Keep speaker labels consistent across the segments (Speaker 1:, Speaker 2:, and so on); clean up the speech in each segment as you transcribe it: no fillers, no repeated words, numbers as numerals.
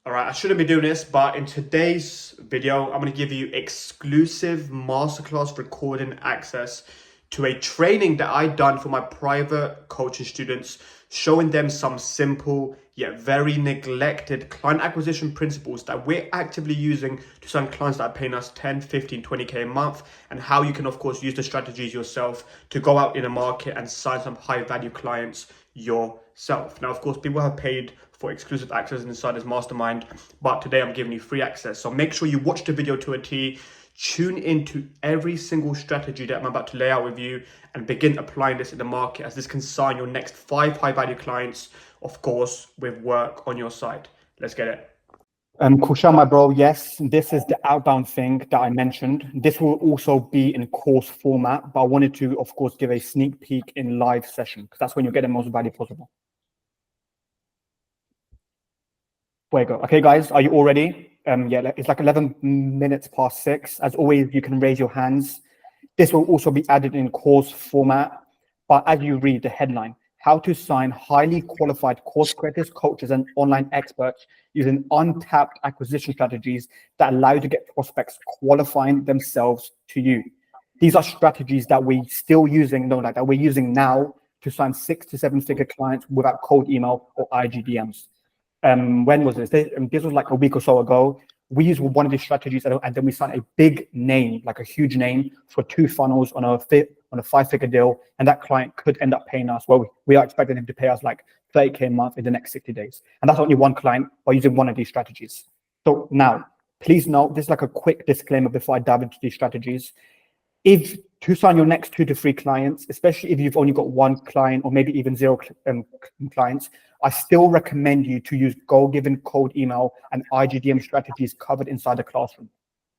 Speaker 1: All right, I shouldn't be doing this, but in today's video, I'm going to give you exclusive masterclass recording access to a training that I done for my private coaching students, showing them some simple yet very neglected client acquisition principles that we're actively using to sign clients that are paying us 10, 15, 20K a month, and how you can, of course, use the strategies yourself to go out in the market and sign some high value clients yourself. Now, of course, people have paid for exclusive access inside this mastermind, but today I'm giving you free access. So make sure you watch the video to a T, tune into every single strategy that I'm about to lay out with you, and begin applying this in the market, as this can sign your next 5 high value clients, of course, with work on your side. Let's get it.
Speaker 2: Kushan, my bro, yes, this is the outbound thing that I mentioned. This will also be in course format, but I wanted to, of course, give a sneak peek in live session, because that's when you get the most value possible. There you go. Okay, guys, are you all ready? Yeah, it's like 11 minutes past 6. As always, you can raise your hands. This will also be added in course format, but as you read the headline, how to sign highly qualified course creators, coaches, and online experts using untapped acquisition strategies that allow you to get prospects qualifying themselves to you. These are strategies that we're still using, that we're using now to sign 6 to 7 figure clients without cold email or IG DMs. When was this? This was like a week or so ago. We used one of these strategies, and then we signed a big name, like a huge name, for 2 funnels on a 5-figure deal, and that client could end up paying us. Well, we are expecting him to pay us like 30K a month in the next 60 days, and that's only one client by using one of these strategies. So now, please note, this is like a quick disclaimer before I dive into these strategies. If to sign your next 2 to 3 clients, especially if you've only got 1 client or maybe even 0 clients, I still recommend you to use goal-given cold email and IGDM strategies covered inside the classroom,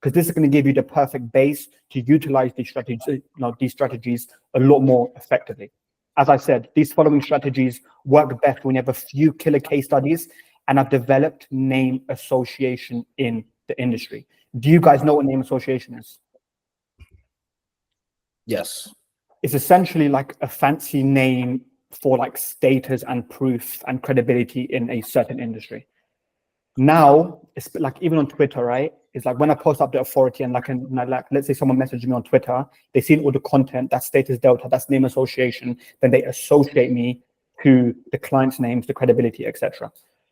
Speaker 2: because this is going to give you the perfect base to utilize these strategies a lot more effectively. As I said, these following strategies work best when you have a few killer case studies and have developed name association in the industry. Do you guys know what name association is?
Speaker 3: Yes.
Speaker 2: It's essentially like a fancy name for like status and proof and credibility in a certain industry. Now, it's like even on Twitter, right? It's like when I post up the authority and like let's say someone messages me on Twitter, they see all the content, that's status delta, that's name association, then they associate me to the client's names, the credibility, etc.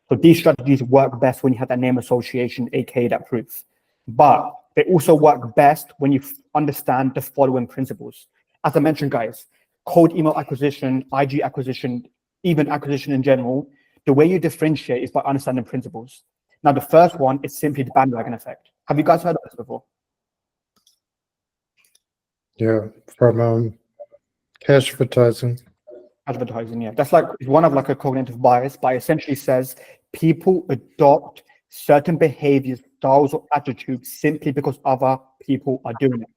Speaker 2: So these strategies work best when you have that name association, aka that proof. But they also work best when you understand the following principles. As I mentioned, guys, cold email acquisition, IG acquisition, even acquisition in general, the way you differentiate is by understanding principles. Now, the first one is simply the bandwagon effect. Have you guys heard of this before?
Speaker 3: Yeah, from cash advertising.
Speaker 2: Advertising, yeah. That's like one of like a cognitive bias, but it essentially says people adopt certain behaviors, styles, or attitudes simply because other people are doing it.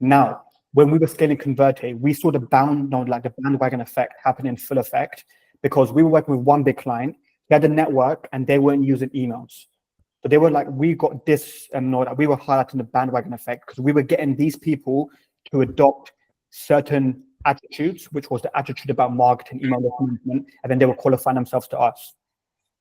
Speaker 2: Now, when we were scaling Converte, we saw the bandwagon effect happen in full effect, because we were working with one big client. They had a network and they weren't using emails. So they were like, we got this, we were highlighting the bandwagon effect because we were getting these people to adopt certain attitudes, which was the attitude about marketing, email management, and then they were qualifying themselves to us.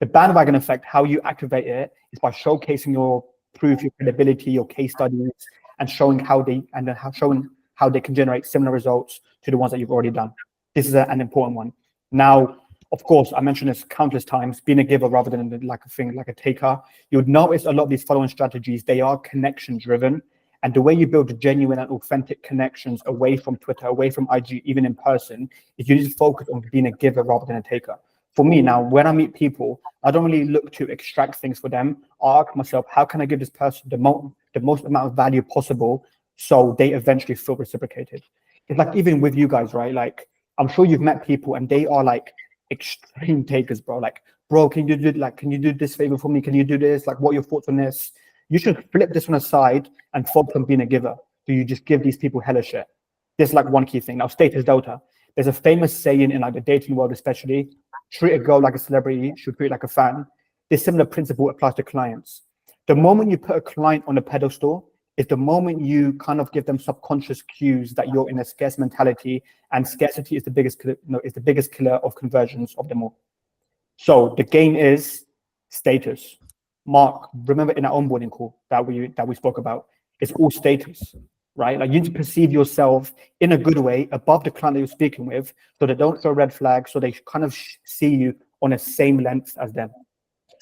Speaker 2: The bandwagon effect, how you activate it, is by showcasing your proof, your credibility, your case studies, and showing how they can generate similar results to the ones that you've already done. This is an important one. Now, of course, I mentioned this countless times, being a giver rather than like a taker. You would notice a lot of these following strategies, they are connection driven. And the way you build genuine and authentic connections away from Twitter, away from IG, even in person, is you just focus on being a giver rather than a taker. For me now, when I meet people, I don't really look to extract things for them. I ask myself, how can I give this person the most amount of value possible so they eventually feel reciprocated? It's like even with you guys, right? Like, I'm sure you've met people and they are like extreme takers, bro. Like, bro, can you do this favor for me? Can you do this? Like, what are your thoughts on this? You should flip this one aside and focus on being a giver. Do you just give these people hella shit? This is like one key thing. Now, status delta. There's a famous saying in like the dating world, especially, treat a girl like a celebrity, should treat like a fan. This similar principle applies to clients. The moment you put a client on a pedestal is the moment you kind of give them subconscious cues that you're in a scarce mentality, and scarcity is the biggest killer of conversions of them all. So the game is status. Mark, remember in our onboarding call that we spoke about, it's all status, right? Like you need to perceive yourself in a good way above the client that you're speaking with, so they don't throw red flags, so they kind of see you on the same length as them.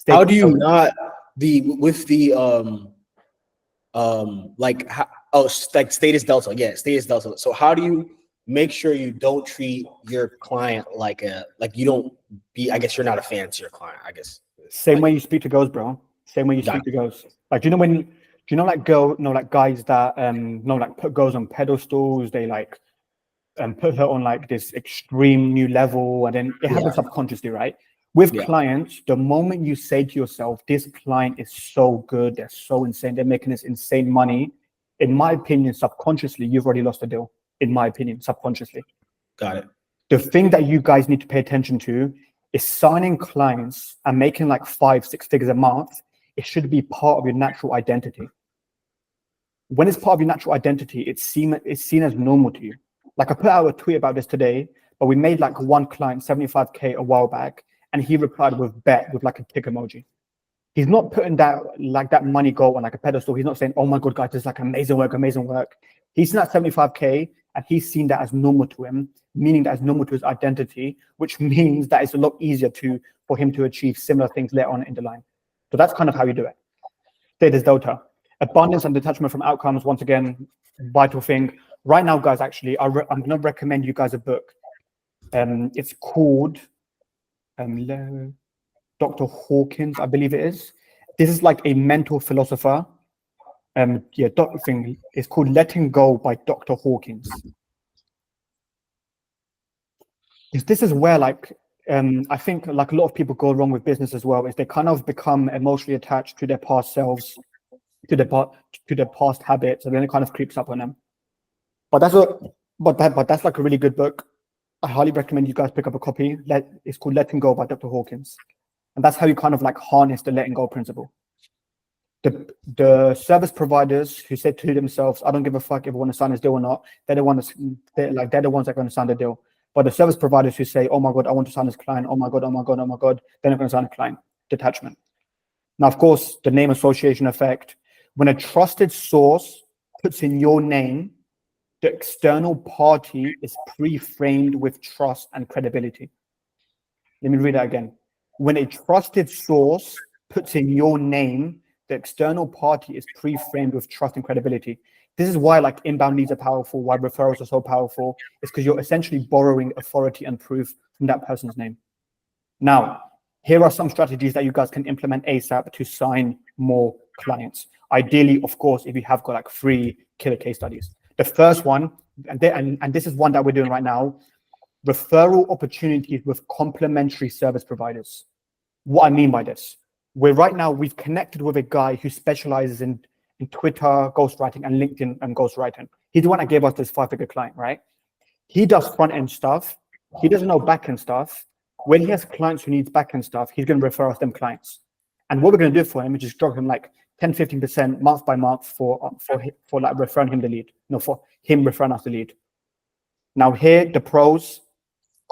Speaker 4: How do you not with the like like status delta? Yeah, status delta. So how do you make sure you don't treat your client like you don't be? I guess you're not a fan to your client. I guess
Speaker 2: same way you speak to girls, bro. Same way you speak to girls. Like, do you know like guys that like put girls on pedestals? They like put her on like this extreme new level, and then it happens subconsciously, right? With clients, the moment you say to yourself, this client is so good, they're so insane, they're making this insane money, in my opinion, subconsciously, you've already lost the deal. In my opinion, subconsciously.
Speaker 4: Got it.
Speaker 2: The thing that you guys need to pay attention to is signing clients and making like 5-6 figures a month. It should be part of your natural identity. When it's part of your natural identity, it's seen as normal to you. Like I put out a tweet about this today, but we made like one client 75K a while back, and he replied with bet with like a tick emoji. He's not putting that money goal on like a pedestal. He's not saying, oh my God, guys, this is like amazing work. He's seen that 75K and he's seen that as normal to him, meaning that it's normal to his identity, which means that it's a lot easier for him to achieve similar things later on in the line. So that's kind of how you do it. Status delta. Abundance and detachment from outcomes, once again, vital thing. Right now, guys, actually, I'm going to recommend you guys a book. It's called Dr. Hawkins, I believe it is. This is like a mental philosopher. Doctor thing is called Letting Go by Dr. Hawkins. This is where like I think like a lot of people go wrong with business as well, is they kind of become emotionally attached to their past selves, to their past habits, and then it kind of creeps up on them. But that's like a really good book. I highly recommend you guys pick up a copy. It's called Letting Go by Dr. Hawkins. And that's how you kind of like harness the letting go principle. The service providers who said to themselves, I don't give a fuck if I want to sign this deal or not, they're the ones that are going to sign the deal. But the service providers who say, oh my God, I want to sign this client, oh my God, they're not going to sign a client. Detachment. Now, of course, the name association effect. When a trusted source puts in your name, the external party is pre-framed with trust and credibility. Let me read that again. When a trusted source puts in your name, the external party is pre-framed with trust and credibility. This is why like inbound leads are powerful, why referrals are so powerful. It's because you're essentially borrowing authority and proof from that person's name. Now, here are some strategies that you guys can implement ASAP to sign more clients. Ideally, of course, if you have got like 3 killer case studies. The first one, and this is one that we're doing right now, referral opportunities with complementary service providers. What I mean by this, we've connected with a guy who specializes in Twitter ghostwriting and LinkedIn and ghostwriting. He's the one that gave us this 5-figure client, right? He does front-end stuff. He doesn't know back-end stuff. When he has clients who needs back-end stuff, he's going to refer us them clients. And what we're going to do for him is just drop him like 10-15% month by month for like referring him the lead, for him referring us the lead. Now here, the pros,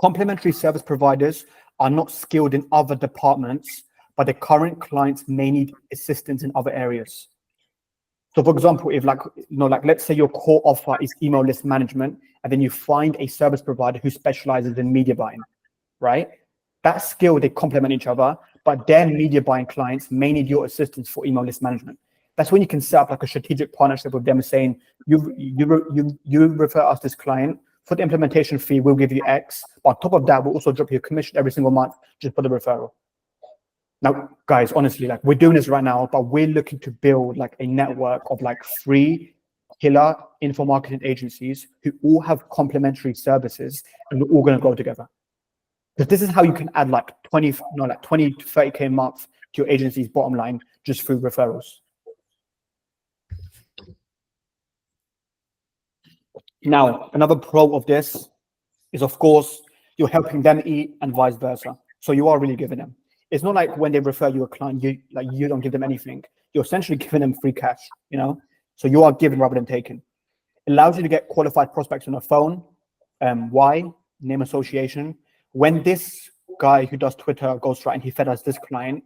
Speaker 2: complementary service providers are not skilled in other departments, but the current clients may need assistance in other areas. So for example, if let's say your core offer is email list management, and then you find a service provider who specializes in media buying, right? That skill, they complement each other, but their media buying clients may need your assistance for email list management. That's when you can set up like a strategic partnership with them, saying, you refer us this client, for the implementation fee, we'll give you X, but on top of that, we'll also drop you a commission every single month just for the referral. Now, guys, honestly, like we're doing this right now, but we're looking to build like a network of like 3 killer info marketing agencies who all have complementary services, and we're all going to grow together. Because this is how you can add like 20 to 30K a month to your agency's bottom line just through referrals. Now, another pro of this is, of course, you're helping them eat and vice versa. So you are really giving them. It's not like when they refer you a client, you don't give them anything. You're essentially giving them free cash, So you are giving rather than taking. It allows you to get qualified prospects on the phone. Why? Name association. When this guy who does Twitter ghostwriting, he fed us this client,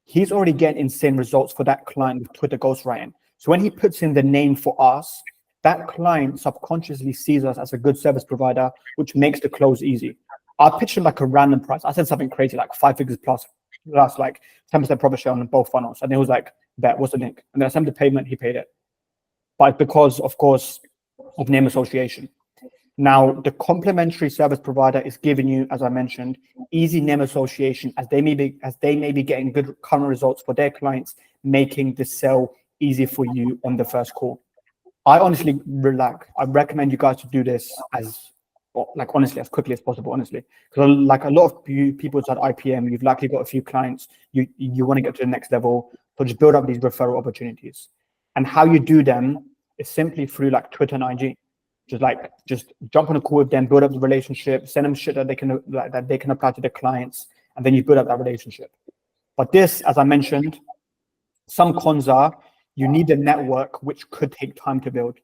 Speaker 2: he's already getting insane results for that client with Twitter ghostwriting. So when he puts in the name for us, that client subconsciously sees us as a good service provider, which makes the close easy. I pitched him like a random price. I said something crazy, like 5 figures plus, like 10% profit share on both funnels. And he was like, bet, what's the link? And then I sent the payment, he paid it. But because, of course, of name association. Now, the complementary service provider is giving you, as I mentioned, easy name association as they may be getting good current results for their clients, making the sell easy for you on the first call. I honestly I recommend you guys to do this as honestly as quickly as possible, honestly, because like a lot of people inside IPM, you've likely got a few clients, you want to get to the next level, so just build up these referral opportunities. And how you do them is simply through like Twitter and IG. Just jump on a call with them, build up the relationship, send them shit that they can apply to their clients, and then you build up that relationship. But this, as I mentioned, some cons are you need a network which could take time to build.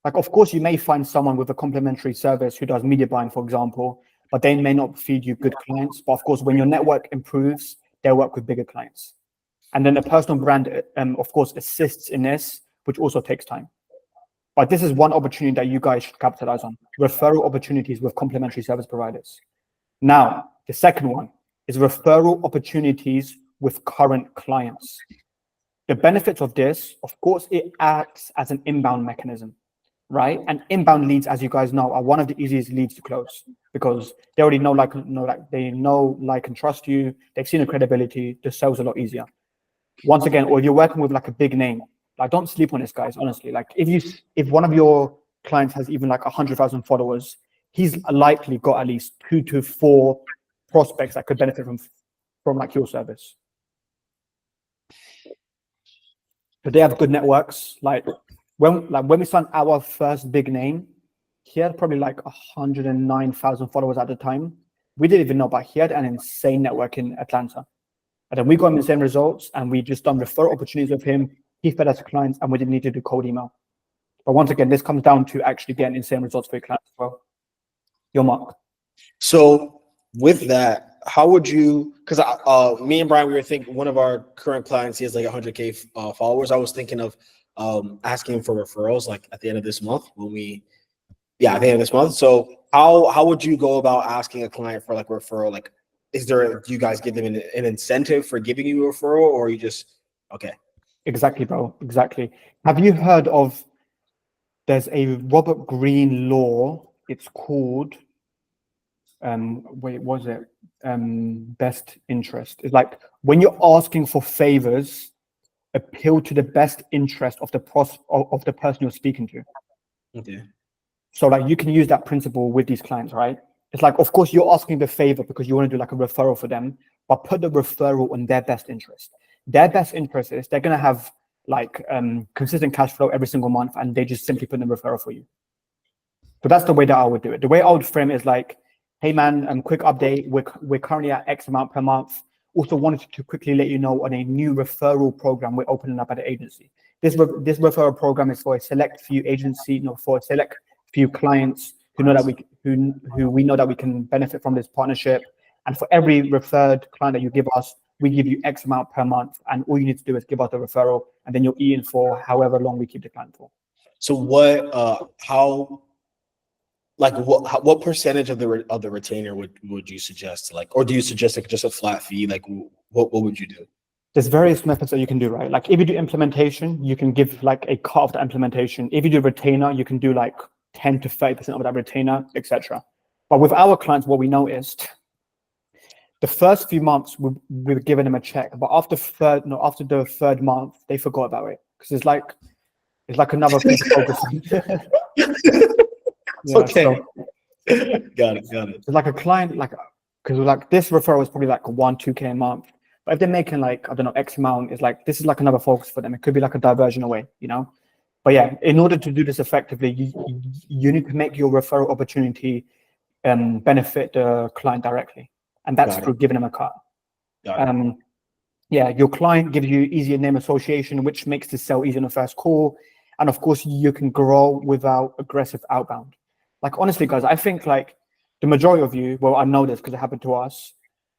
Speaker 2: Like, of course, you may find someone with a complementary service who does media buying, for example, but they may not feed you good clients. But of course, when your network improves, they'll work with bigger clients. And then the personal brand, of course, assists in this, which also takes time. But this is one opportunity that you guys should capitalize on: referral opportunities with complementary service providers. Now, the second one is referral opportunities with current clients. The benefits of this, of course, it acts as an inbound mechanism, right? And inbound leads, as you guys know, are one of the easiest leads to close because they already know, like, and trust you. They've seen the credibility. The sales a lot easier. Once again, or if you're working with like a big name, like, don't sleep on this, guys. Honestly, like if one of your clients has even like 100,000 followers, he's likely got at least 2 to 4 prospects that could benefit from like your service. But they have good networks. Like when we signed our first big name, he had probably like 109,000 followers at the time. We didn't even know, but he had an insane network in Atlanta. And then we got him the same results, and we just done referral opportunities with him. He fed us clients, and we didn't need to do cold email. But once again, this comes down to actually getting insane results for your clients as well. Your Mark.
Speaker 4: So with that, how would you, because me and Brian, we were thinking, one of our current clients, he has like 100K followers. I was thinking of asking him for referrals like at the end of this month at the end of this month. So how would you go about asking a client for like referral? Like, do you guys give them an incentive for giving you a referral, or you just, okay?
Speaker 2: Exactly, bro. Exactly. Have you heard of, there's a Robert Greene law. It's called, best interest. It's like when you're asking for favors, appeal to the best interest of the person you're speaking to.
Speaker 4: Okay.
Speaker 2: So like you can use that principle with these clients, right? It's like, of course, you're asking the favor because you want to do like a referral for them, but put the referral on their best interest. Their best interest is they're going to have like consistent cash flow every single month, and they just simply put in a referral for you. So that's the way that I would do it. The way I would frame it is like, hey man, quick update. We're currently at X amount per month. Also wanted to quickly let you know on a new referral program we're opening up at the agency. This referral program is for a select few for a select few clients who know that we know that we can benefit from this partnership. And for every referred client that you give us, we give you X amount per month, and all you need to do is give us a referral, and then you're eating for however long we keep the client for.
Speaker 4: So what percentage of the retainer would you suggest, like, or do you suggest like just a flat fee? Like, what would you do?
Speaker 2: There's various methods that you can do, right? Like if you do implementation, you can give like a cut of the implementation. If you do retainer, you can do like 10 to 30% of that retainer, etc. But with our clients, what we noticed, the first few months we were giving them a check, but after the third month, they forgot about it because it's like another thing to focus on. Yeah,
Speaker 4: okay.
Speaker 2: So,
Speaker 4: got it.
Speaker 2: it's like a client, because like this referral is probably like 1-2K a month. But if they're making like, I don't know, X amount, it's like, this is like another focus for them. It could be like a diversion away, But yeah, in order to do this effectively, you need to make your referral opportunity benefit the client directly. And that's through giving them a cut. Your client gives you easier name association, which makes the sell easier on the first call. And of course, you can grow without aggressive outbound. Like, honestly, guys, I think like the majority of you, well, I know this because it happened to us,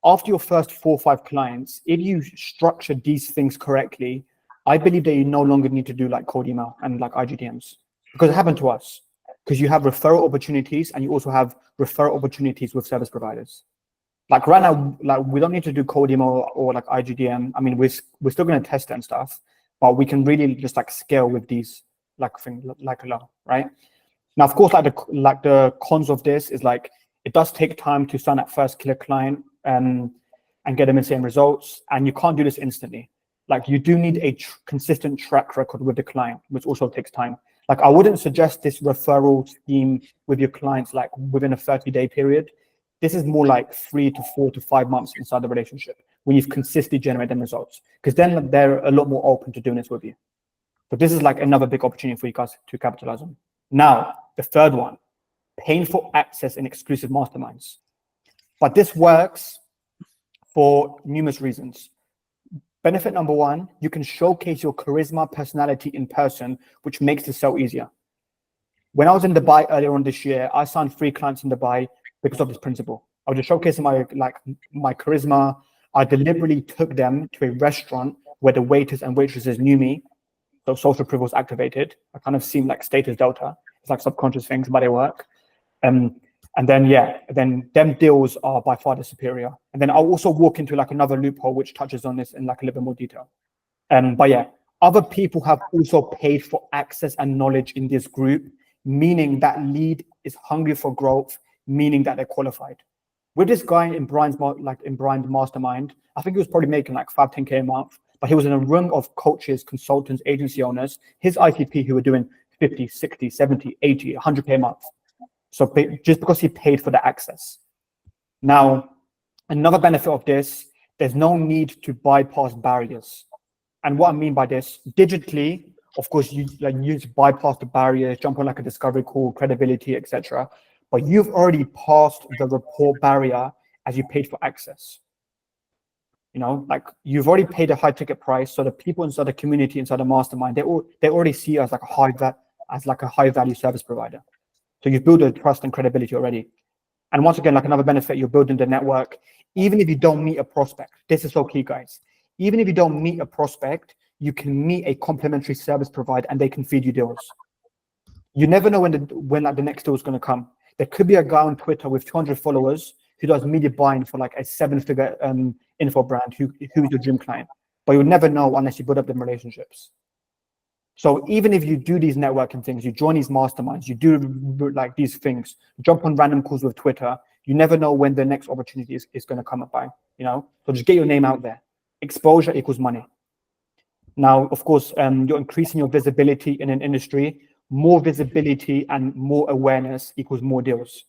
Speaker 2: after your first 4 or 5 clients, if you structure these things correctly, I believe that you no longer need to do like cold email and like IGDMs, because it happened to us. Because you have referral opportunities and you also have referral opportunities with service providers. Like right now, like we don't need to do cold email or like IGDM. I mean, we're still going to test it and stuff, but we can really just like scale with these like things like a lot, right? Now, of course, like the cons of this is like it does take time to sign that first killer client and get them insane results, and you can't do this instantly. Like you do need a consistent track record with the client, which also takes time. Like I wouldn't suggest this referral scheme with your clients like within a 30-day period. This is more like 3 to 4 to 5 months inside the relationship when you've consistently generated them results, because then they're a lot more open to doing this with you. But this is like another big opportunity for you guys to capitalize on. Now, the third one, paying for access in exclusive masterminds. But this works for numerous reasons. Benefit number one, you can showcase your charisma, personality in person, which makes the sale easier. When I was in Dubai earlier on this year, I signed 3 clients in Dubai because of this principle. I was just showcasing my charisma. I deliberately took them to a restaurant where the waiters and waitresses knew me, so social proof was activated. I kind of seemed like status delta. It's like subconscious things, but they work. And then them deals are by far the superior. And then I'll also walk into like another loophole which touches on this in like a little bit more detail. But yeah, other people have also paid for access and knowledge in this group, meaning that lead is hungry for growth, meaning that they're qualified. With this guy in Brian's mastermind, I think he was probably making like 5-10K a month, but he was in a room of coaches, consultants, agency owners, his ICP who were doing 50, 60, 70, 80, 100K a month. So just because he paid for the access. Now, another benefit of this, there's no need to bypass barriers. And what I mean by this, digitally, of course, you need to bypass the barriers, jump on like a discovery call, credibility, etc. But you've already passed the report barrier as you paid for access. You know, like you've already paid a high ticket price, so the people inside the community, inside the mastermind, they already see you as like a high value service provider. So you've built a trust and credibility already. And once again, like another benefit, you're building the network. Even if you don't meet a prospect, this is so key, guys. Even if you don't meet a prospect, you can meet a complimentary service provider and they can feed you deals. You never know when like the next deal is going to come. There could be a guy on Twitter with 200 followers who does media buying for like a 7-figure info brand who's your dream client. But you'll never know unless you build up them relationships. So even if you do these networking things, you join these masterminds, you do like these things, jump on random calls with Twitter, you never know when the next opportunity is going to come up by, you know? So just get your name out there. Exposure equals money. Now, of course, you're increasing your visibility in an industry. More visibility and more awareness equals more deals.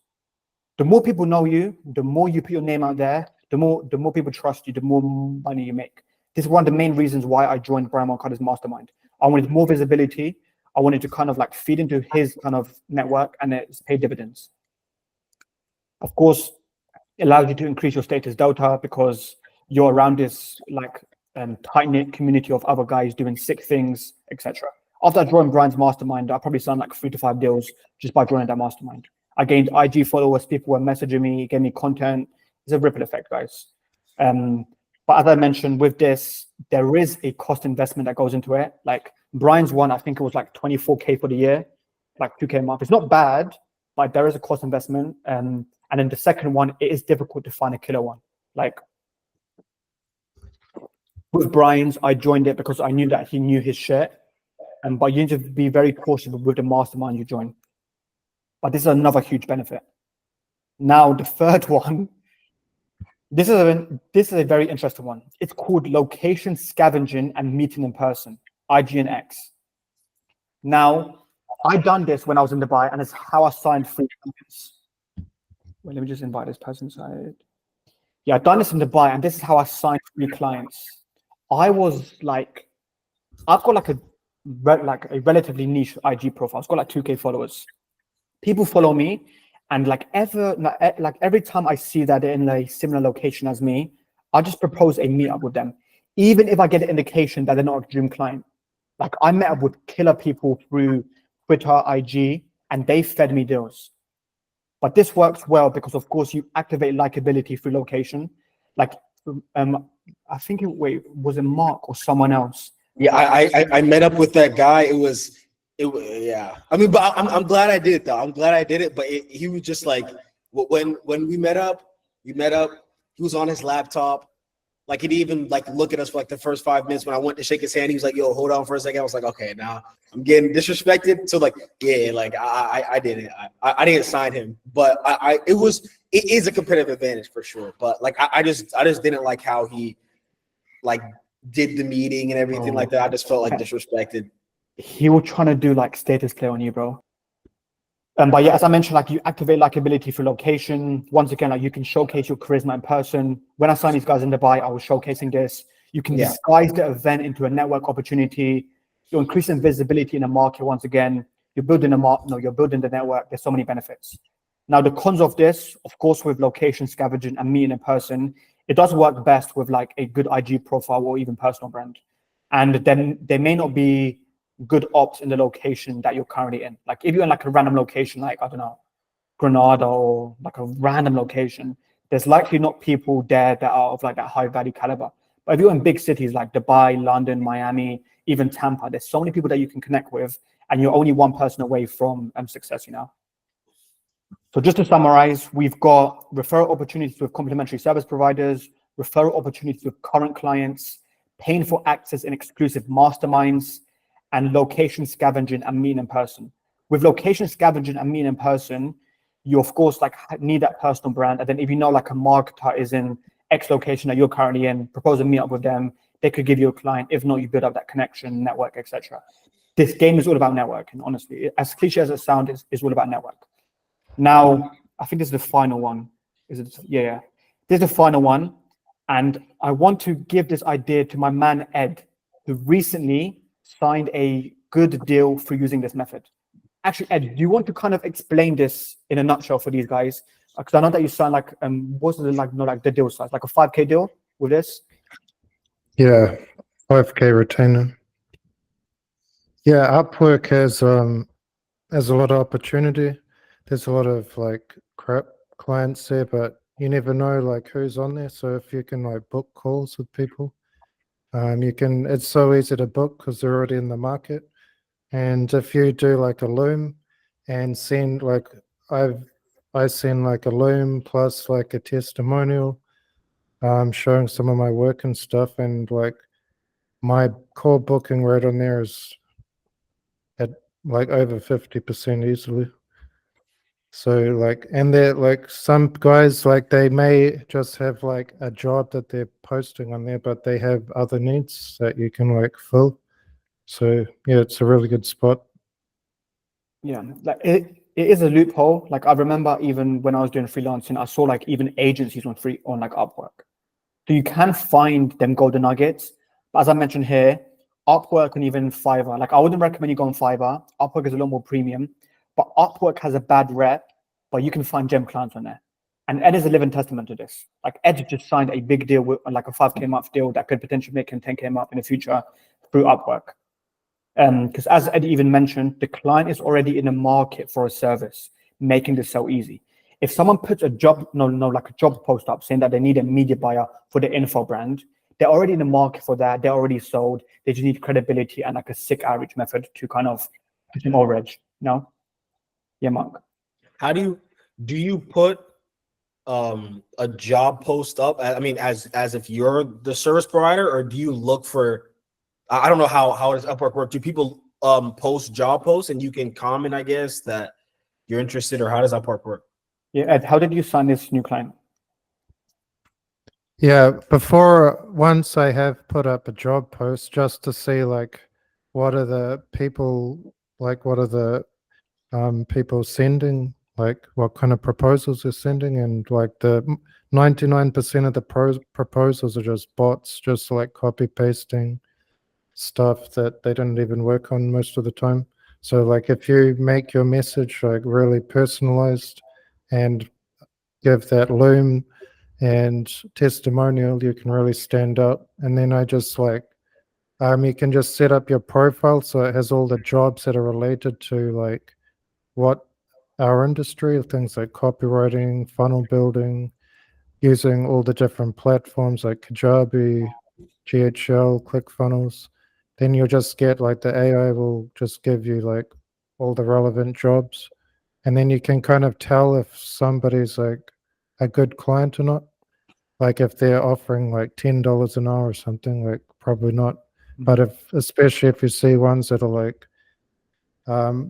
Speaker 2: The more people know you, the more you put your name out there, the more people trust you, the more money you make. This is one of the main reasons why I joined Brian Marcado's mastermind. I wanted more visibility. I wanted to kind of like feed into his kind of network and it's paid dividends. Of course, it allows you to increase your status delta because you're around this like tight-knit community of other guys doing sick things, etc. After I joined Brian's mastermind, I probably signed like 3 to 5 deals just by joining that mastermind. I gained IG followers, people were messaging me, gave me content. It's a ripple effect, guys. But as I mentioned, with this, there is a cost investment that goes into it. Like Brian's one, I think it was like 24K for the year, like 2K a month. It's not bad, but there is a cost investment. And then the second one, it is difficult to find a killer one. Like with Brian's, I joined it because I knew that he knew his shit. But you need to be very cautious with the mastermind you join. But this is another huge benefit. Now, the third one, this is a very interesting one. It's called location scavenging and meeting in person, IG and X. Now, I done this when I was in Dubai, and it's how I signed 3 clients. Wait, let me just invite this person inside. Yeah, I've done this in Dubai, and this is how I signed 3 clients. I was like, I've got like a relatively niche IG profile. It's got like 2K followers. People follow me. And like every time I see that they're in a similar location as me, I just propose a meetup with them, even if I get an indication that they're not a dream client. Like I met up with killer people through Twitter, IG, and they fed me deals. But this works well because, of course, you activate likability through location. Like, I think was it Mark or someone else?
Speaker 4: Yeah, I met up with that guy. Yeah. I mean, but I'm glad I did it though. I'm glad I did it. But he was just like, when we met up, He was on his laptop. Like, he'd even like look at us for like the first 5 minutes. When I went to shake his hand, he was like, "Yo, hold on for a second." I was like, "Okay, now I'm getting disrespected." So like, yeah, like I did it. I didn't sign him, but it is a competitive advantage for sure. But like, I just didn't like how he like did the meeting and everything like that. I just felt like disrespected.
Speaker 2: He was trying to do like status play on you, bro. But yeah, as I mentioned, like you activate likability through location. Once again, like you can showcase your charisma in person. When I signed these guys in Dubai, I was showcasing this. You can disguise the event into a network opportunity. You're increasing visibility in the market. Once again, you're building you're building the network. There's so many benefits. Now, the cons of this, of course, with location scavenging and meeting in person, it does work best with like a good IG profile or even personal brand. And then there may not be good ops in the location that you're currently in. Like if you're in like a random location, like, I don't know, Granada or like a random location, there's likely not people there that are of like that high value caliber. But if you're in big cities like Dubai, London, Miami, even Tampa, there's so many people that you can connect with, and you're only one person away from success, you know? So just to summarize, we've got referral opportunities with complementary service providers, referral opportunities with current clients, paying for access in exclusive masterminds, and location scavenging and meeting in person. With location scavenging and meeting in person, you of course like need that personal brand. And then if you know like a marketer is in X location that you're currently in, propose a meetup with them, they could give you a client. If not, you build up that connection, network, etc. This game is all about networking, honestly. As cliche as it sounds, it's all about network. Now, I think this is the final one. Is it? Yeah. This is the final one. And I want to give this idea to my man, Ed, who recently signed a good deal for using this method. Actually, Ed, do you want to kind of explain this in a nutshell for these guys? Because I know that you signed like, what's it like, not like the deal size, like a 5K deal with this?
Speaker 3: Yeah, 5K retainer. Yeah, Upwork has a lot of opportunity. There's a lot of like crap clients there, but you never know like who's on there. So if you can like book calls with people, it's so easy to book because they're already in the market. And if you do like a loom and send like I send like a loom plus like a testimonial, showing some of my work and stuff, and like my core booking rate on there is at like over 50% easily. So like, and they're like, some guys like they may just have like a job that they're posting on there, but they have other needs that you can like fill. So yeah, it's a really good spot.
Speaker 2: Yeah, like it is a loophole. Like I remember even when I was doing freelancing, I saw like even agencies on like Upwork. So you can find them golden nuggets. But as I mentioned here, Upwork and even Fiverr, like I wouldn't recommend you go on Fiverr. Upwork is a lot more premium, but Upwork has a bad rep, but you can find gem clients on there. And Ed is a living testament to this. Like Ed just signed a big deal with like a 5K month deal that could potentially make him 10K month in the future through Upwork. Because as Ed even mentioned, the client is already in the market for a service, making this so easy. If someone puts a job post up saying that they need a media buyer for the info brand, they're already in the market for that. They're already sold. They just need credibility and like a sick outreach method to kind of get them over edge. No? Yeah, Mark.
Speaker 4: How do you put a job post up? I mean, as if you're the service provider, or do you look for? I don't know how does Upwork work. Do people post job posts and you can comment, I guess, that you're interested, or how does Upwork work?
Speaker 2: Yeah, Ed, how did you sign this new client?
Speaker 3: Yeah, once I have put up a job post just to see like what are the people people sending, like what kind of proposals they're sending, and like the 99% of the proposals are just bots, just like copy pasting stuff that they don't even work on most of the time. So like if you make your message like really personalized and give that loom and testimonial, you can really stand out. And then I just like you can just set up your profile so it has all the jobs that are related to like what our industry, things like copywriting, funnel building, using all the different platforms like Kajabi, GHL, ClickFunnels, then you'll just get like the AI will just give you like all the relevant jobs. And then you can kind of tell if somebody's like a good client or not. Like if they're offering like $10 an hour or something, like probably not. But especially if you see ones that are like,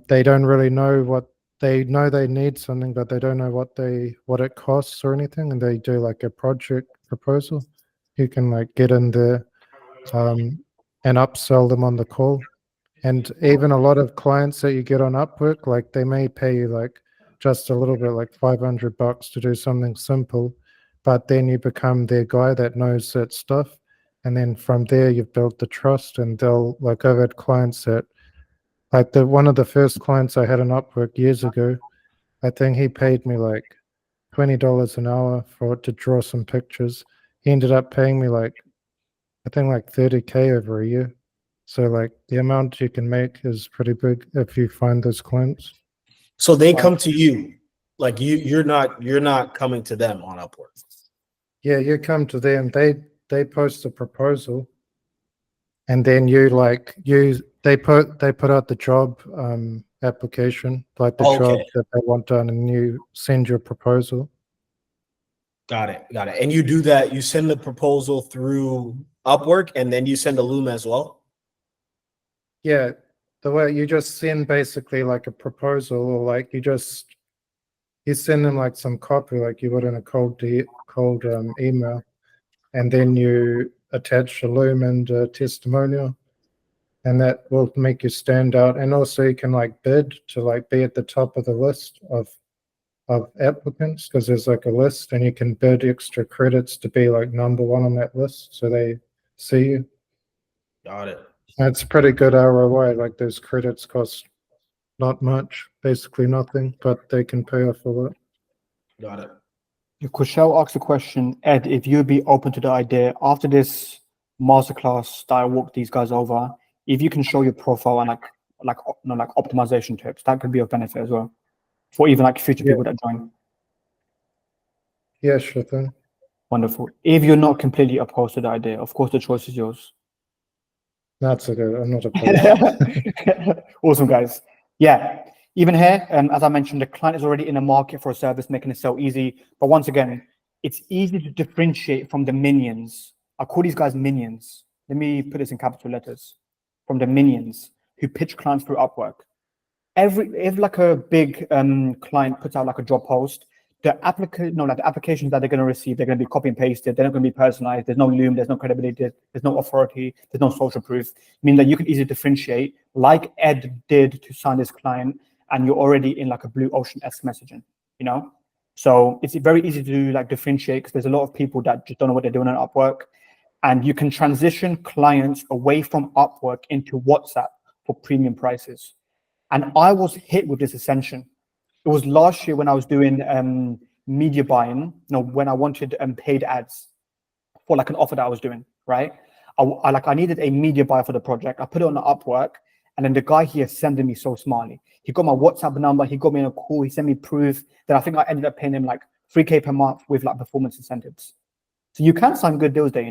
Speaker 3: they don't really know they know they need something, but they don't know what it costs or anything, and they do like a project proposal, you can like get in there and upsell them on the call. And even a lot of clients that you get on Upwork, like they may pay you like just a little bit, like $500 to do something simple, but then you become their guy that knows that stuff. And then from there, you've built the trust, and they'll like, I've had clients that like one of the first clients I had on Upwork years ago, I think he paid me like $20 an hour to draw some pictures. He ended up paying me like, I think like 30K over a year. So like the amount you can make is pretty big if you find those clients.
Speaker 4: So they come to you, like you're not coming to them on Upwork.
Speaker 3: Yeah, you come to them, they post a proposal, and then they put out the job application, like the job that they want done, and you send your proposal.
Speaker 4: Got it. And you do that, you send the proposal through Upwork, and then you send a Loom as well?
Speaker 3: Yeah, the way you just send basically like a proposal, or like you send them like some copy like you would in a cold email, and then you attach a Loom and a testimonial, and that will make you stand out. And also you can like bid to like be at the top of the list of applicants, because there's like a list, and you can bid extra credits to be like number one on that list, so they see you.
Speaker 4: Got it.
Speaker 3: That's pretty good ROI. Like those credits cost not much, basically nothing, but they can pay off a lot.
Speaker 4: Got it.
Speaker 2: Kushel asked a question, Ed, if you'd be open to the idea after this masterclass that I walk these guys over, if you can show your profile and like optimization tips, that could be of benefit as well for even like future people that join.
Speaker 3: Yeah, sure thing.
Speaker 2: Wonderful. If you're not completely opposed to the idea, of course the choice is yours.
Speaker 3: That's okay. I'm not opposed.
Speaker 2: Awesome, guys. Yeah, even here, as I mentioned, the client is already in the market for a service, making it so easy. But once again, it's easy to differentiate from the minions. I call these guys minions. Let me put this in capital letters. From the minions who pitch clients through Upwork. If like a big client puts out like a job post, the applications that they're going to receive, they're going to be copy and pasted. They're not going to be personalized. There's no Loom. There's no credibility. There's no authority. There's no social proof. Meaning that you can easily differentiate, like Ed did to sign this client, and you're already in like a blue ocean-esque messaging, you know? So it's very easy to like differentiate, because there's a lot of people that just don't know what they're doing on Upwork. And you can transition clients away from Upwork into WhatsApp for premium prices. And I was hit with this ascension. It was last year when I was doing media buying, when I wanted paid ads for like an offer that I was doing, right? I needed a media buyer for the project. I put it on the Upwork, and then the guy here sending me so smartly. He got my WhatsApp number, he got me in a call, he sent me proof that I think I ended up paying him like 3K per month with like performance incentives. So you can sign good deals there,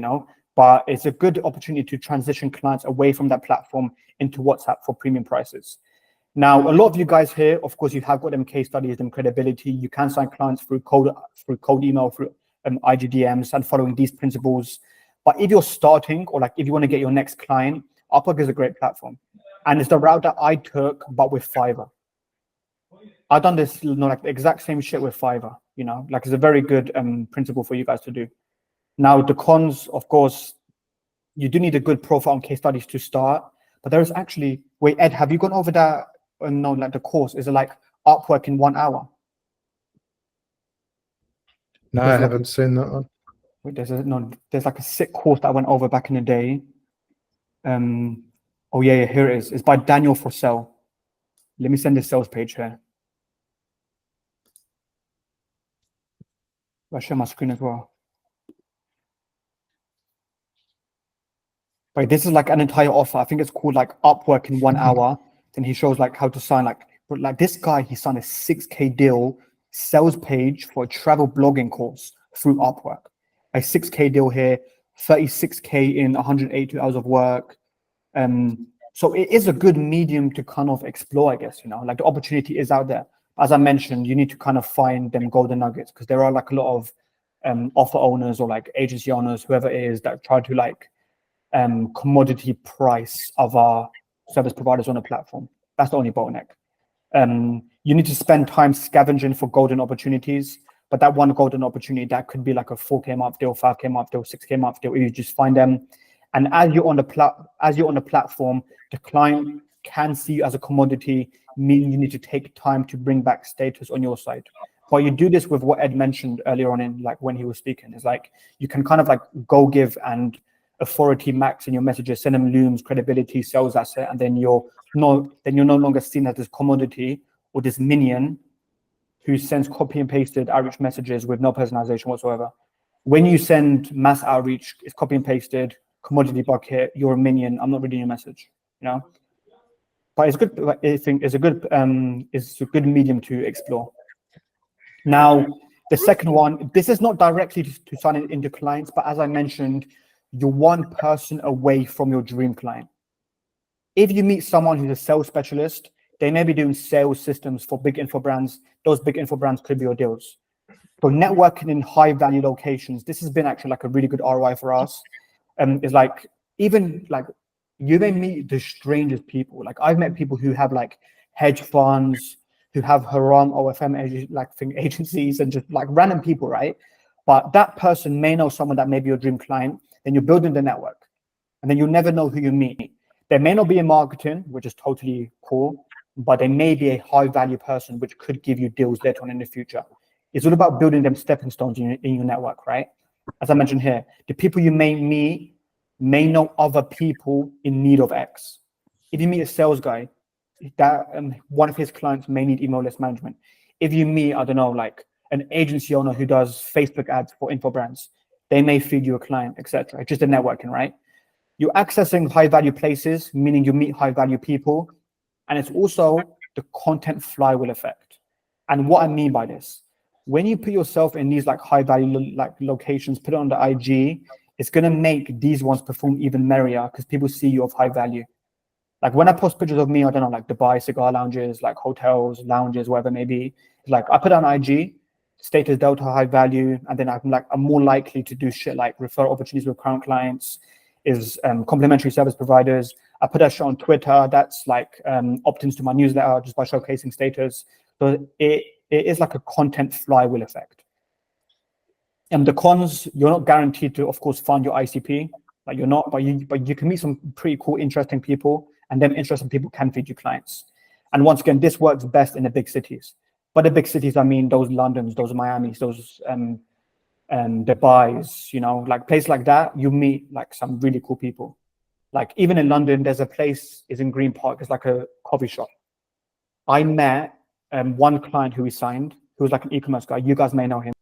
Speaker 2: but it's a good opportunity to transition clients away from that platform into WhatsApp for premium prices. Now, a lot of you guys here, of course, you have got them case studies, them credibility. You can sign clients through cold email, through IGDMs, and following these principles. But if you're starting, or like if you want to get your next client, Upwork is a great platform. And it's the route that I took, but with Fiverr. I've done this, like the exact same shit with Fiverr, like it's a very good principle for you guys to do. Now, the cons, of course, you do need a good profile and case studies to start, but there is actually, wait, Ed, have you gone over that? No, like the course, is it like Upwork in 1 hour?
Speaker 3: No, I haven't seen that one.
Speaker 2: Wait, there's like a sick course that I went over back in the day. Oh yeah, here it is. It's by Daniel Forsell. Let me send this sales page here. I'll share my screen as well. Right, this is like an entire offer. I think it's called like Upwork in 1 hour. Then he shows like how to sign like this guy, he signed a 6K deal sales page for a travel blogging course through Upwork. A 6K deal here, 36K in 182 hours of work. So it is a good medium to kind of explore, I guess, like the opportunity is out there. As I mentioned, you need to kind of find them golden nuggets, because there are like a lot of offer owners or like agency owners, whoever it is, that try to like commodity price of our service providers on a platform. That's the only bottleneck. You need to spend time scavenging for golden opportunities, but that one golden opportunity, that could be like a 4K a month deal, 5K a month deal, 6K a month deal. You just find them, and as you're on the platform, the client can see you as a commodity, meaning you need to take time to bring back status on your side. But you do this with what Ed mentioned earlier on in like when he was speaking. It's like you can kind of like go give and authority max in your messages, send them looms, credibility, sales asset, and then you're no longer seen as this commodity or this minion who sends copy and pasted outreach messages with no personalization whatsoever. When you send mass outreach, it's copy and pasted, commodity bucket, you're a minion, I'm not reading your message, But it's good. I think it's a good medium to explore. Now, the second one, this is not directly to sign it into clients, but as I mentioned, you're one person away from your dream client. If you meet someone who's a sales specialist, they may be doing sales systems for big info brands. Those big info brands could be your deals. So networking in high value locations, this has been actually like a really good ROI for us. It's like, even like you may meet the strangest people. Like I've met people who have like hedge funds, who have haram OFM agencies, and just like random people, right? But that person may know someone that may be your dream client. Then you're building the network, and then you'll never know who you meet. They may not be in marketing, which is totally cool, but they may be a high value person, which could give you deals later on in the future. It's all about building them stepping stones in your network, right? As I mentioned here, the people you may meet may know other people in need of X. If you meet a sales guy, that one of his clients may need email list management. If you meet, I don't know, like an agency owner who does Facebook ads for info brands, they may feed you a client, etc. It's just a networking, right? You're accessing high value places, meaning you meet high value people. And it's also the content flywheel effect. And what I mean by this, when you put yourself in these like high value locations, put it on the IG, it's going to make these ones perform even merrier because people see you of high value. Like when I post pictures of me, I don't know, like Dubai cigar lounges, like hotels, lounges, whatever it may be, like I put on IG, status delta high value, and then I'm more likely to do shit like refer opportunities with current clients, is complementary service providers. I put that shit on Twitter. That's like opt-ins to my newsletter just by showcasing status. So it is like a content flywheel effect. And the cons, you're not guaranteed to, of course, find your ICP. Like you're not, but you can meet some pretty cool, interesting people, and then interesting people can feed you clients. And once again, this works best in the big cities. But the big cities, I mean, those Londons, those Miamis, those Dubais, like places like that, you meet like some really cool people. Like even in London, there's a place is in Green Park. It's like a coffee shop. I met one client who we signed, who was like an e-commerce guy. You guys may know him.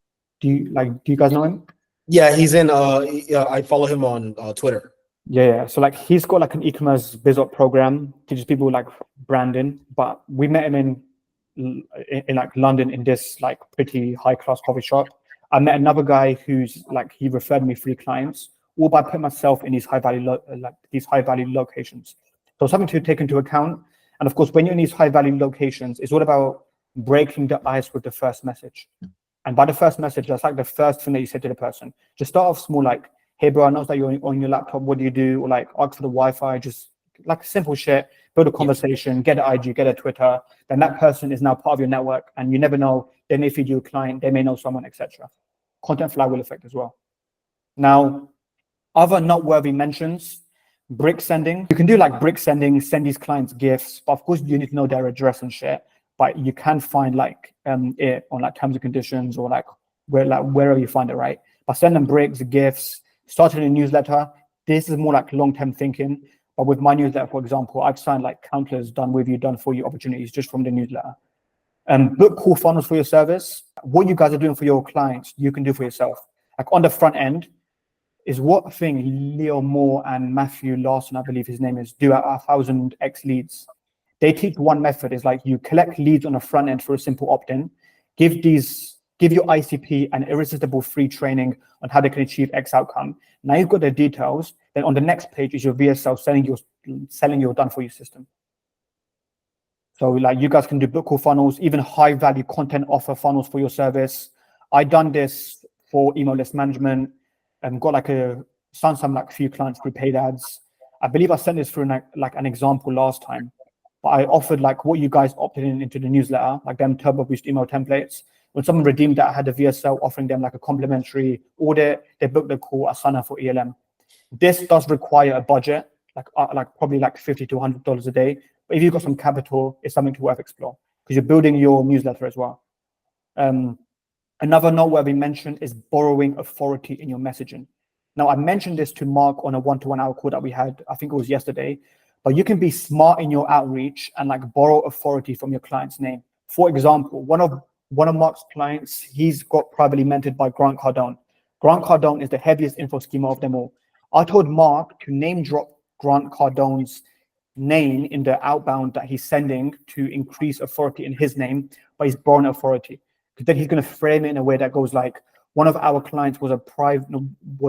Speaker 2: Do you guys know him?
Speaker 4: Yeah, he's in. I follow him on Twitter.
Speaker 2: Yeah. So like he's got like an e-commerce biz op program, teaches people like branding. But we met him in like London in this like pretty high class coffee shop. I met another guy who's like he referred me 3 clients, all by putting myself in these high value locations. So something to take into account. And of course, when you're in these high value locations, it's all about breaking the ice with the first message. And by the first message, that's like the first thing that you say to the person. Just start off small, like, hey, bro, I know that you're on your laptop. What do you do? Or like, ask for the Wi-Fi. Just like simple shit. Build a conversation. Get an IG. Get a Twitter. Then that person is now part of your network, and you never know. They may feed you a client. They may know someone, etc. Content flywheel effect as well. Now, other noteworthy mentions. Brick sending. You can do like brick sending. Send these clients gifts, but of course you need to know their address and shit. But you can find like it on like terms and conditions or like wherever you find it, right? But send them bricks, gifts, starting a newsletter. This is more like long-term thinking. But with my newsletter, for example, I've signed like countless done with you, done for you opportunities just from the newsletter. Book cool funnels for your service. What you guys are doing for your clients, you can do for yourself. Like on the front end is what thing Leo Moore and Matthew Larson, I believe his name is, do at 1,000x leads. They teach one method is like you collect leads on the front end for a simple opt-in, give these give you ICP and irresistible free training on how they can achieve X outcome. Now you've got the details. Then on the next page is your VSL selling your done for you system. So like you guys can do book call funnels, even high value content offer funnels for your service. I done this for email list management and got like some like few clients through paid ads. I believe I sent this through like an example last time, but I offered like what you guys opted into the newsletter, like them turbo boost email templates. When someone redeemed that, I had a VSL offering them like a complimentary audit. They booked the call, I signed up for ELM. This does require a budget, like probably like $50 to $100 a day. But if you've got some capital, it's something to worth explore because you're building your newsletter as well. Another noteworthy mention is borrowing authority in your messaging. Now, I mentioned this to Mark on a one-to-one hour call that we had, I think it was yesterday, but you can be smart in your outreach and like borrow authority from your client's name. For example, one of Mark's clients, he's got privately mentored by Grant Cardone. Grant Cardone is the heaviest info schema of them all. I told Mark to name drop Grant Cardone's name in the outbound that he's sending to increase authority in his name, but he's borrowing authority. Because then he's going to frame it in a way that goes like, one of our clients was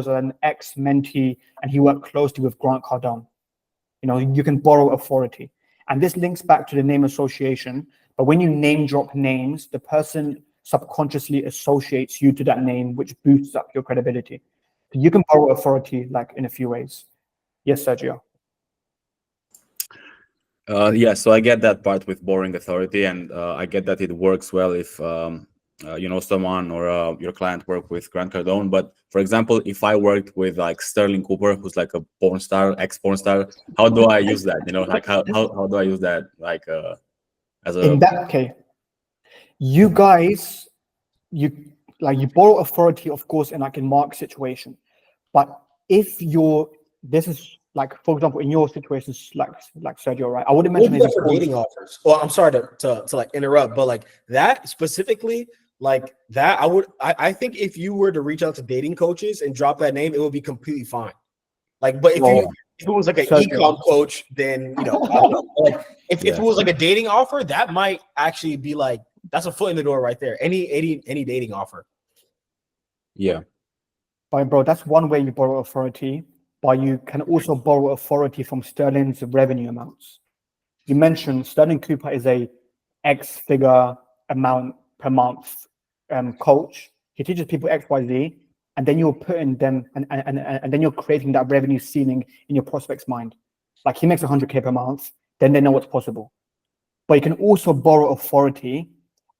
Speaker 2: an ex-mentee and he worked closely with Grant Cardone. You know, you can borrow authority. And this links back to the name association. But when you name drop names, the person subconsciously associates you to that name, which boosts up your credibility. So you can borrow authority like in a few ways. Yes, Sergio.
Speaker 5: Yeah, so I get that part with borrowing authority, and I get that it works well if you know someone or your client work with Grant Cardone. But for example, if I worked with like Sterling Cooper, who's like a porn star, ex-porn star, how do I use that? You know, like how do I use that like as a
Speaker 2: in that case? You guys, you borrow authority, of course, in like in Mark's situation. But if this is like, for example, in your situations, like Sergio, right? I wouldn't mention
Speaker 4: it for dating offers. Well, I'm sorry to like interrupt, but like that specifically, like that, I think if you were to reach out to dating coaches and drop that name, it would be completely fine. Like, but if it was like an e-com coach, then you know, I don't know. Like if it was like a dating offer, that might actually be like that's a foot in the door right there. Any dating offer.
Speaker 5: Yeah.
Speaker 2: But bro, that's one way you borrow authority. But you can also borrow authority from Sterling's revenue amounts. You mentioned Sterling Cooper is a X-figure amount per month coach. He teaches people X, Y, Z, and then you're putting them and then you're creating that revenue ceiling in your prospect's mind. Like he makes 100K per month, then they know what's possible. But you can also borrow authority,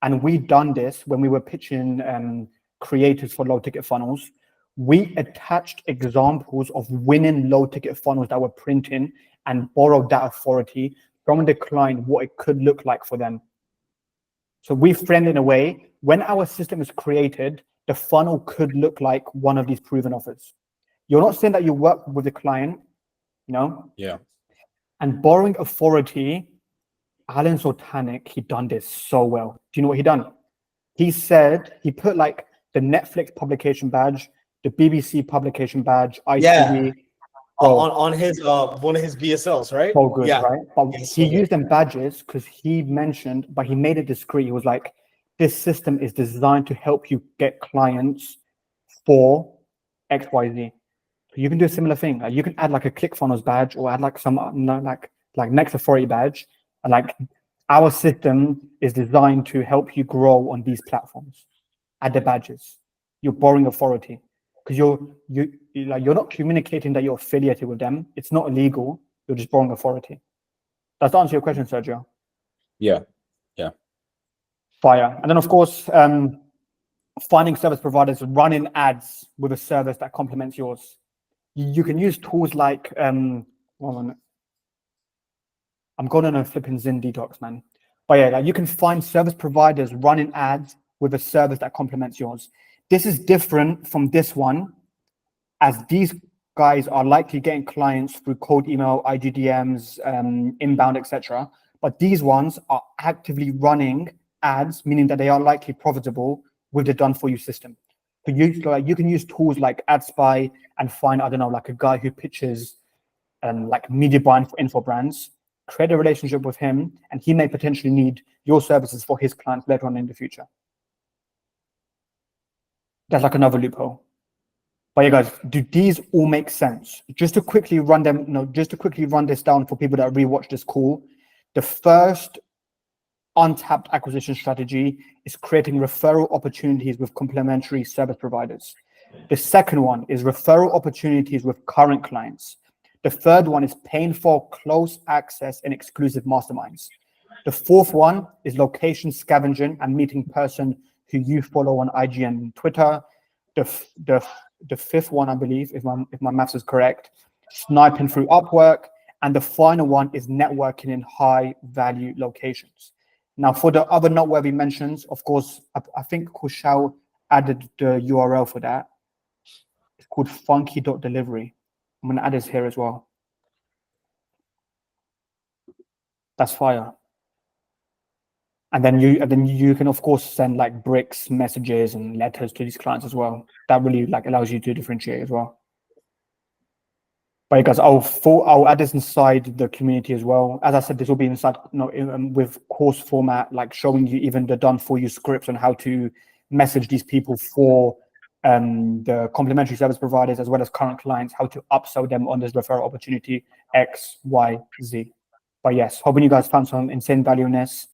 Speaker 2: and we've done this when we were pitching creators for low-ticket funnels. We attached examples of winning low-ticket funnels that were printing and borrowed that authority from the client, what it could look like for them. So we framed in a way, when our system is created, the funnel could look like one of these proven offers. You're not saying that you work with the client, you know?
Speaker 5: Yeah.
Speaker 2: And borrowing authority, Alan Sortanic, he done this so well. Do you know what he done? He said, he put like the Netflix publication badge, the BBC publication badge, ITV.
Speaker 4: On his one of his VSLs, right?
Speaker 2: So good, right? But
Speaker 4: Yes,
Speaker 2: he used them badges because he mentioned, but he made it discreet. He was like, this system is designed to help you get clients for XYZ. So you can do a similar thing. You can add like a ClickFunnels badge or add like some like Next Authority badge. And like our system is designed to help you grow on these platforms. Add the badges. You're borrowing authority. Because you're not communicating that you're affiliated with them. It's not illegal. You're just borrowing authority. Does that answer your question, Sergio?
Speaker 5: Yeah.
Speaker 2: Fire. And then of course, finding service providers running ads with a service that complements yours. You can use tools like one minute. I'm going on a flipping Zen detox, man. But yeah, like you can find service providers running ads with a service that complements yours. This is different from this one, as these guys are likely getting clients through cold email, IGDMs, inbound, etc. But these ones are actively running ads, meaning that they are likely profitable with the done-for-you system. So you can use tools like AdSpy and find, I don't know, like a guy who pitches like media buying for info brands, create a relationship with him, and he may potentially need your services for his clients later on in the future. That's like another loophole. But yeah, guys, do these all make sense? Just to quickly run this down for people that rewatch this call. The first untapped acquisition strategy is creating referral opportunities with complementary service providers. The second one is referral opportunities with current clients. The third one is paying for close access and exclusive masterminds. The fourth one is location scavenging and meeting person who you follow on IG and Twitter. The fifth one, I believe, if my maths is correct, sniping through Upwork. And the final one is networking in high value locations. Now, for the other noteworthy mentions, of course, I think Kushal added the URL for that. It's called funky.delivery. I'm going to add this here as well. That's fire. And then you can, of course, send like bricks, messages, and letters to these clients as well. That really like allows you to differentiate as well. But guys, I'll add this inside the community as well. As I said, this will be inside, with course format, like showing you even the done for you scripts on how to message these people for the complementary service providers as well as current clients, how to upsell them on this referral opportunity X, Y, Z. But yes, hoping you guys found some insane value in this.